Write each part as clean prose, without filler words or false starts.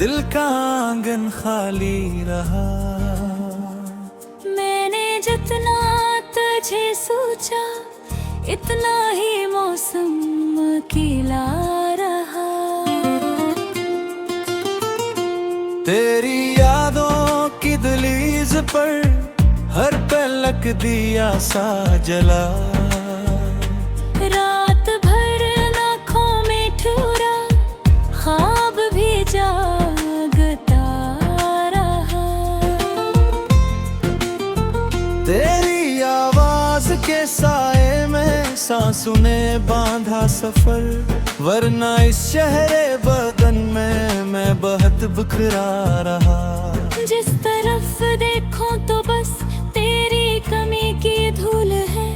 दिल का आंगन खाली रहा। मैंने जितना तुझे सोचा इतना ही मौसम अकेला रहा। तेरी यादों की दहलीज पर हर पलक दिया सा जला। रात भर आँखों में ठुरा ख्वाब भी जागता रहा। तेरी आवाज के साए में सांसों ने बांधा सफर, वरना इस शहरे बदन में मैं बहुत बिखरा रहा। जिस तरफ देखूं तो बस तेरी कमी की धूल है।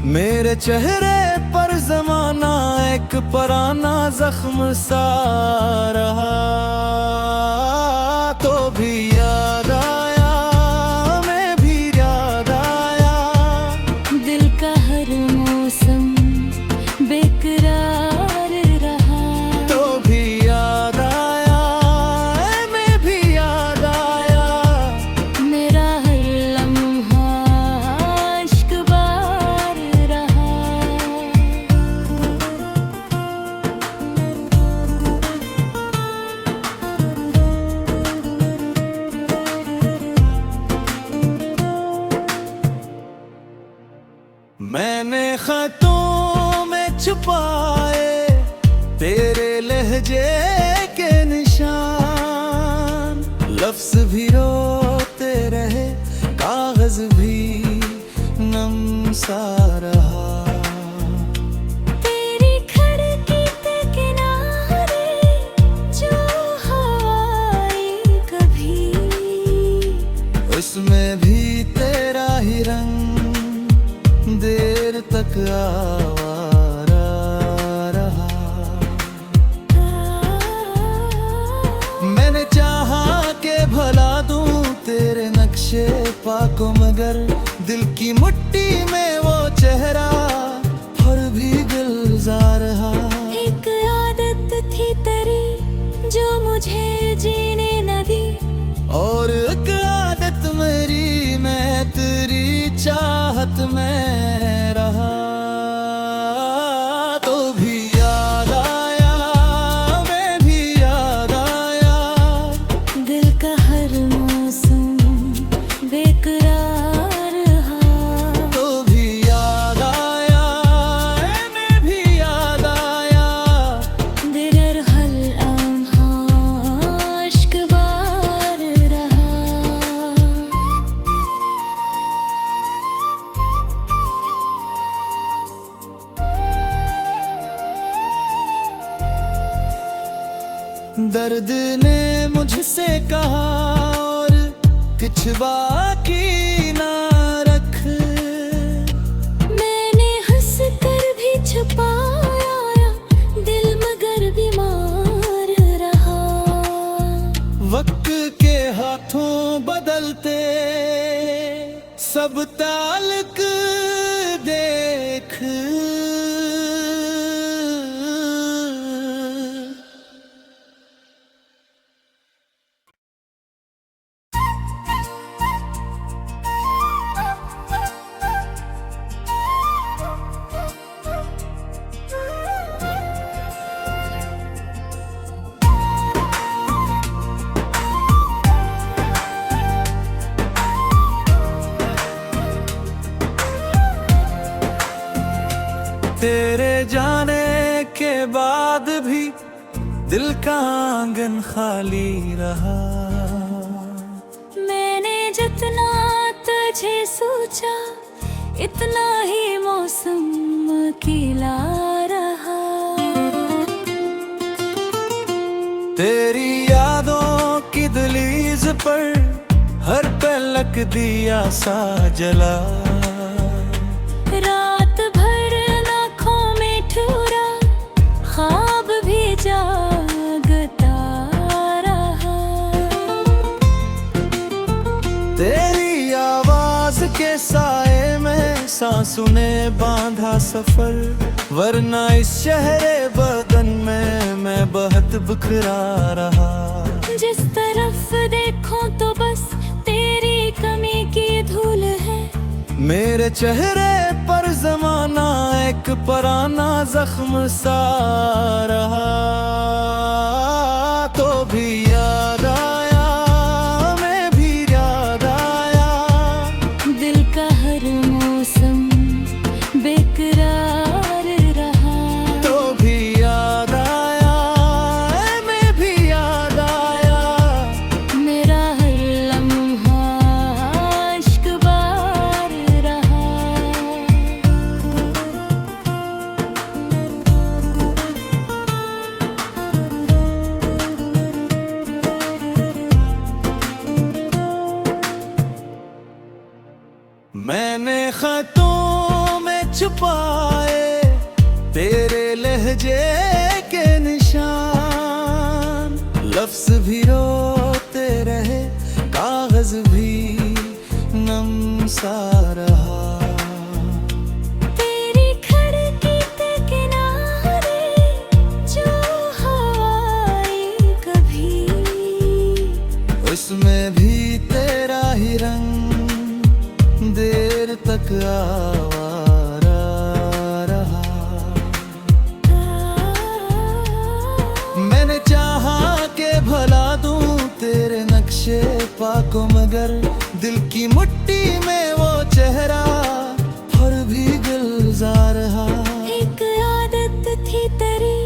मेरे चेहरे पर जमाना एक पुराना जख्म सा रहा। तो भी याद आया, मैं भी याद आया। दिल का हर मौसम बेकरार रहा। तो भी याद आया, मैं भी याद आया। मेरा हर लम्हा इश्क बार रहा। मैंने खतों में छुपाए तेरे लहजे के निशान। लफ्ज भी रोते रहे, कागज भी नम सा रहा। तेरी खिड़की के किनारे जो हवा आई कभी, उसमें भी तेरा ही रंग देर तक आवारा रहा। मैंने चाहा के भला दूं तेरे नक्शे पाको, मगर दिल की मुट्ठी में वो चेहरा फिर भी गुलजार रहा। एक आदत थी तेरी जो मुझे जीने न दी, और एक आदत मेरी, मैं तेरी चाहत में रहा। तो भी याद आया, मैं भी याद आया। दिल का हर मौसम बेकरार रहा। तो भी याद आया, मैं भी याद आया। दिल हर लम्हा इश्क बार रहा। दर्द ने मुझसे कहा और कुछ बाकी ना रख। मैंने हंस कर भी छुपाया दिल मगर बीमार रहा। वक्त के हाथों बदलते सब ताल्लुक देख। तेरे जाने के बाद भी दिल का आंगन खाली रहा। मैंने जितना तुझे सोचा इतना ही मौसम अकेला रहा। तेरी यादों की दहलीज पर हर पलक दिया सा जला। रात भर आँखों में ठुरा ख्वाब भी जागता रहा। तेरी आवाज के साए में सांसों ने बांधा सफर, वरना इस शहरे बदन में मैं बहुत बिखरा रहा। जिस तरफ देखो तो बस तेरी कमी की धूल है। मेरे चेहरे पर जमाना एक पुराना जख्म सा रहा, तो भी याद आया, मैं भी याद आया। दिल का हर मौसम बेकरार रहा, तो भी याद आया, मैं भी याद आया। मेरा हर लम्हा इश्क बार रहा। मैंने खतों में छुपाए तेरे लहजे के निशान, लफ्ज भी रोते रहे, कागज भी नम सा रहा। तेरी खिड़की के किनारे जो हवा आई कभी, उसमें भी तेरा ही रंग देर तक आवारा रहा। मैंने चाहा के भला दूं तेरे नक्शे पाको, मगर दिल की मुट्ठी में वो चेहरा और भी गुलजार रहा। एक आदत थी तेरी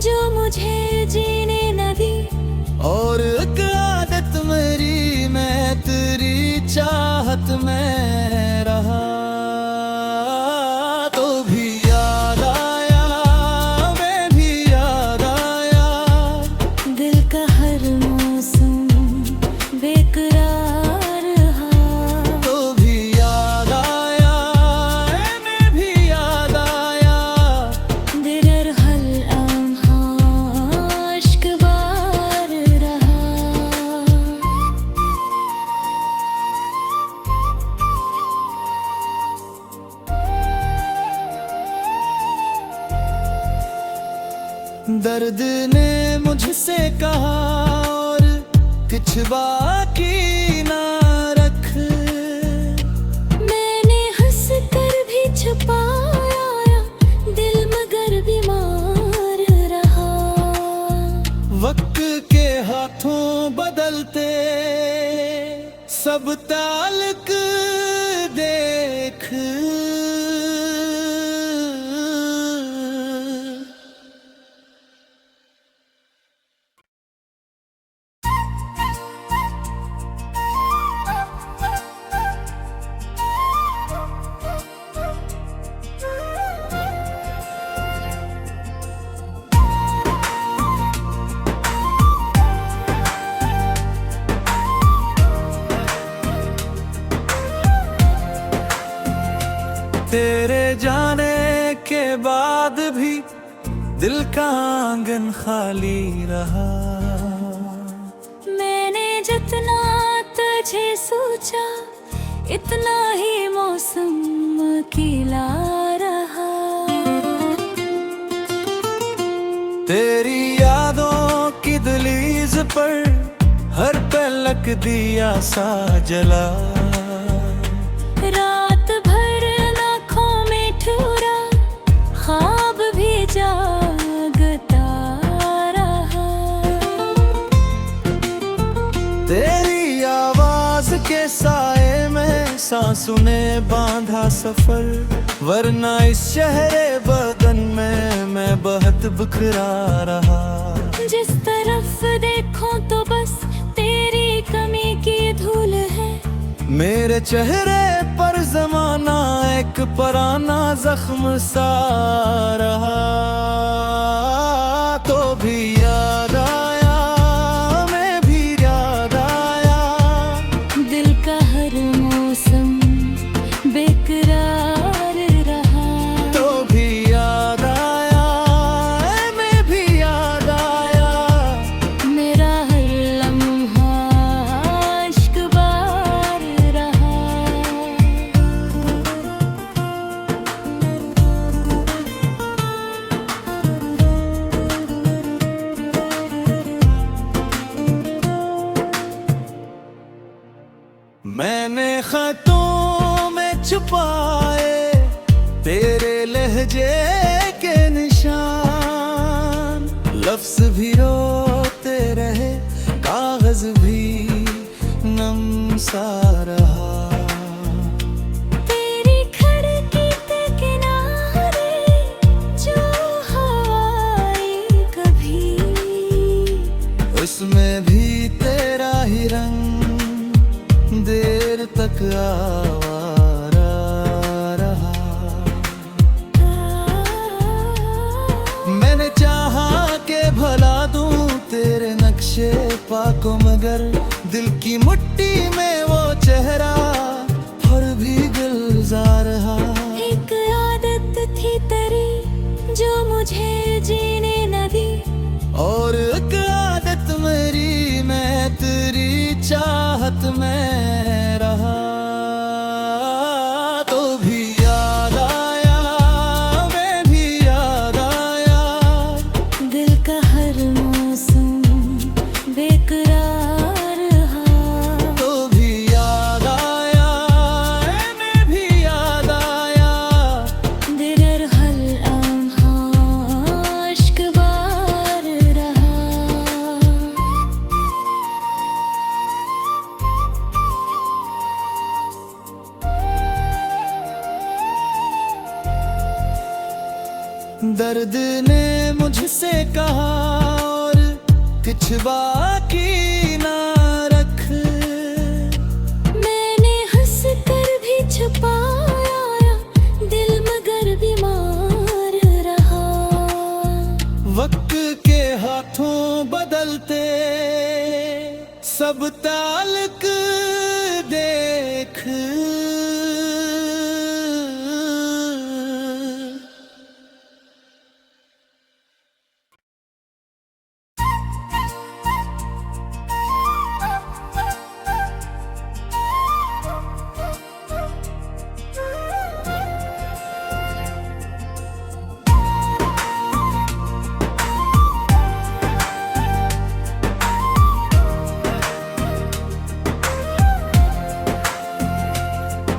जो मुझे जीने न दी, और एक आदत मेरी, मैं तेरी चाहत में रहा। तो भी याद आया, मैं भी याद आया। दिल का हर मौसम बेकरार रहा, तो भी याद आया, मैं भी याद आया। दिलर हल लम्हा इश्क बार रहा। दर्द ने मुझसे कहा और कुछ बाकी ना रख, मैंने हंस कर भी छुपाया दिल मगर बीमार रहा। वक्त के हाथों बदलते सब ताल्लुक देख, तेरे जाने के बाद भी दिल का आंगन खाली रहा। मैंने जितना तुझे सोचा इतना ही मौसम अकेला रहा। तेरी यादों की दहलीज पर हर पलक दिया सा जला, रात भर आँखों में ठुरा ख्वाब भी जागता रहा। तेरी आवाज के साए में सांसों ने बांधा सफर, वरना इस शहरे बदन में मैं बहुत बिखरा रहा। जिस तरफ देखो तो बस तेरी कमी की धूल है। मेरे चेहरे पर जमाना एक पुराना जख्म सा रहा, तो भी याद आया, मैं भी याद आया। दिल का हर मौसम बेकरार रहा, तो भी याद आया, मैं भी याद आया। मेरा हर लम्हा इश्क बार रहा। मैंने खतों में छुपाए तेरे लहजे के निशान, लफ्ज भी रोते रहे, कागज भी नम सा रहा। तेरी खिड़की के किनारे जो हवाएं कभी, उसमें भी तेरा ही रंग देर तक आवारा रहा। मैंने चाहा के भला दूं तेरे नक्शे पाको, मगर दिल की मुट्ठी में वो चेहरा और भी गुलजार रहा। एक आदत थी तेरी जो मुझे जीने न दी, और एक आदत मेरी, मैं तेरी चाहत में रहा। तो भी याद आया, मैं भी याद आया, दिल का हर मौसम बेकरार रहा। तो भी याद आया, मैं भी याद आया, दिल हर लम्हा इश्क बार रहा। दर्द ने मुझसे कहा और कुछ बाकी ना रख, मैंने हंस कर भी छुपाया दिल मगर बीमार रहा। वक्त के हाथों बदलते सब ताल्लुक देख,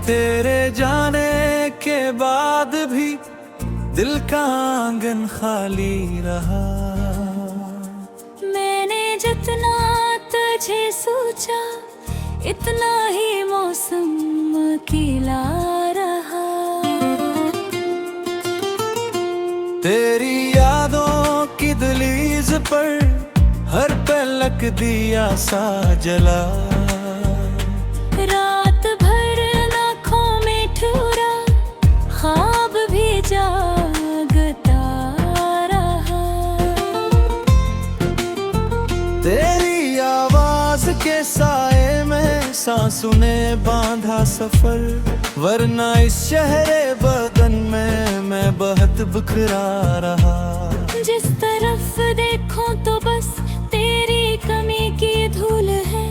तेरे जाने के बाद भी दिल का आंगन खाली रहा। मैंने जितना तुझे सोचा इतना ही मौसम अकेला रहा। तेरी यादों की दहलीज पर हर पलक दिया सा जला, रात भर आँखों में ठुरा ख्वाब भी जागता रहा। तेरी आवाज के साए में सांसों ने बांधा सफर, वरना इस शहरे बदन में मैं बहुत बिखरा रहा। जिस तरफ देखो तो बस तेरी कमी की धूल है,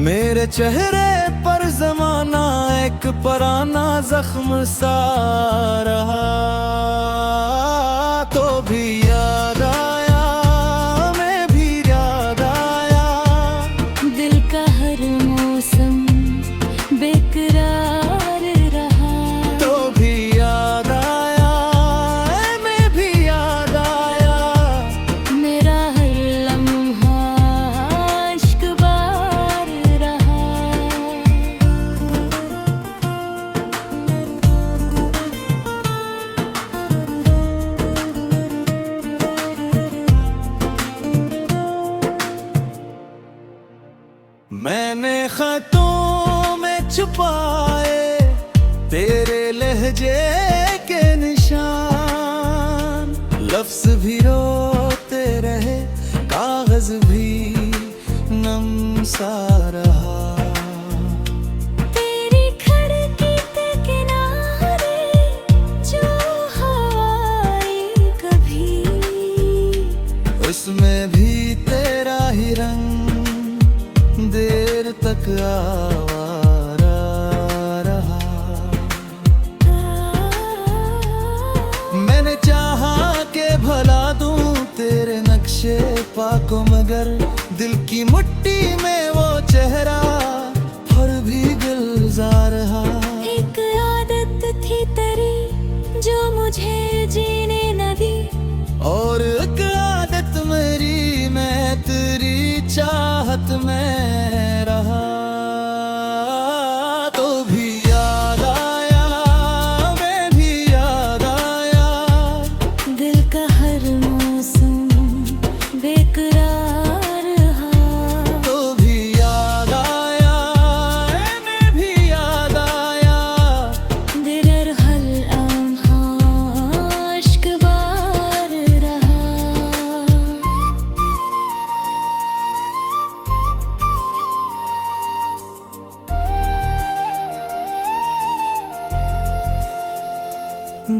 मेरे चेहरे पर जमाना एक पुराना जख्म सा रहा। तो भी याद आया, मैं भी याद आया, दिल का हर मौसम बेकरार रहा। तो भी याद आया, मैं भी याद आया, मेरा हर लम्हा इश्क बार रहा। मैंने खतों में छुपाए तेरे लहजे के निशान, लफ्ज भी रोते रहे, कागज भी नम सा रहा। तेरी खिड़की के किनारे जो हवाएं कभी, उसमें भी तेरा ही रंग देर तक आवारा रहा। मैंने चाहा के भला दूं तेरे नक्शे पाको, मगर दिल की मुट्ठी में वो चेहरा और भी गुलजार रहा। एक आदत थी तेरी जो मुझे जीने न दी, और एक आदत मेरी, मैं तेरी चाहत में रहा। तो भी याद आया, मैं भी याद आया, दिल का हर मौसम बेकरार रहा। तो भी याद आया, मैं भी याद आया, दिलर हल आश्क बार रहा।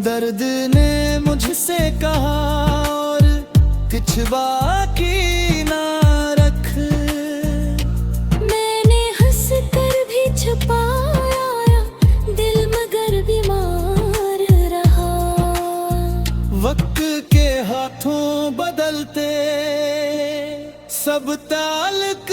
दर्द ने मुझसे कहा और कुछ बाकी ना रख। मैंने हंस कर भी छुपाया दिल मगर बीमार रहा। वक्त के हाथों बदलते सब ताल्लुक